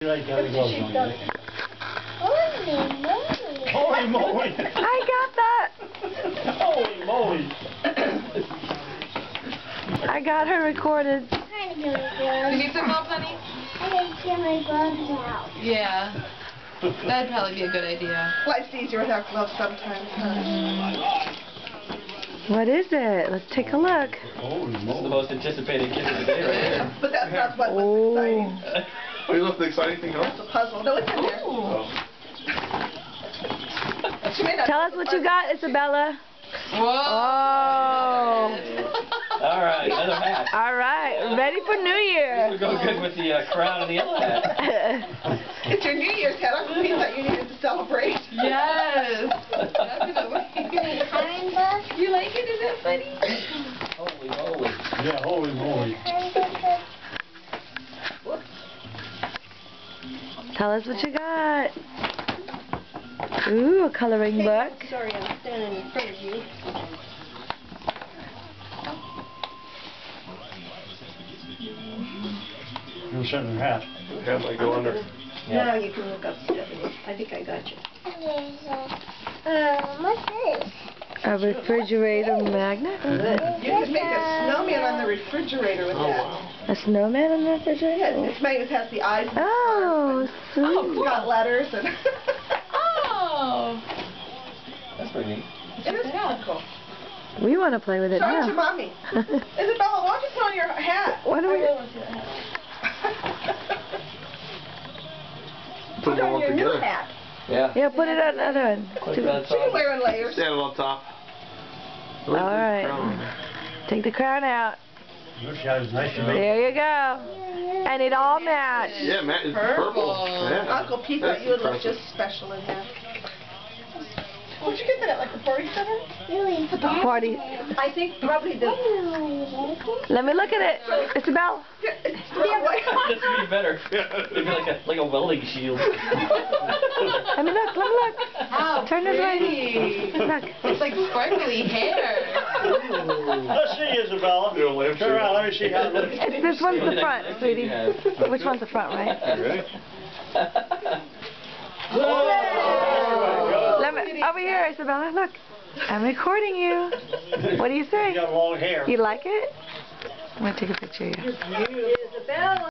Right, got the gloves on, right? Holy moly! Holy moly! I got that! Holy moly! I got her recorded. You need some help, honey? I gotta get my gloves out. Yeah. That'd probably be a good idea. Life's easier without gloves sometimes, huh? What is it? Let's take a look. Holy This is the moly! most anticipated gift of the day right here. But that's not what was Oh. exciting. What, you left the exciting thing That's else? a puzzle. No, it's in there. Oh. She may not Tell us what you got, Isabella. Whoa! Oh. Alright, another hat. All right, ready for New This Year. would go good with the crown and the other hat. It's your New Year's hat. Uncle Pete thought you needed to celebrate. Yes! Definitely. Iron bus. You like it? Is that funny? Holy moly. Yeah, holy moly! Tell us what you got. Ooh, a coloring book. Sorry, I'm standing in front of you. You're sitting in her hat. Hat might go under. Now you can look up, Stephanie. I think I got you. What's this? A refrigerator magnet? You can make a snowman on the refrigerator with that. A snowman on the Yeah, refrigerator? this magnet has the eyes and Oh, It's sweet. got letters and Oh! That's pretty neat. it is kind of cool. We want to play with it Show it to now. mommy. Isabella, why don't you put on your hat? What do we... Put Put them on all your new together. hat. Yeah. Yeah, put it on the other one. Put that She can on. wear in layers. Stand it on top. All right. Take the crown out. Your hat is nice and big. There you go. And it all matched. Yeah, Matt, it's Purple. purple. Yeah. Uncle Pete That's thought you would look impressive. just special in that. Where'd you get that at, like the party center? Really? Party. I think probably the... Let me look at it. Isabel. Yeah, it's the wrong way. This would be better. It'd be like a welding shield. Let me look. Let me look. How Turn this way. pretty. Look. It's like sparkly hair. Let's see, Isabella. The old lampshade. Turn around, let me see how it looks. This one's the front, sweetie. Yeah. Which one's the front, right? Ready? Let me, over here, Isabella. Look. I'm recording you. What do you You say? got long hair. You like it? I'm going to take a picture of you.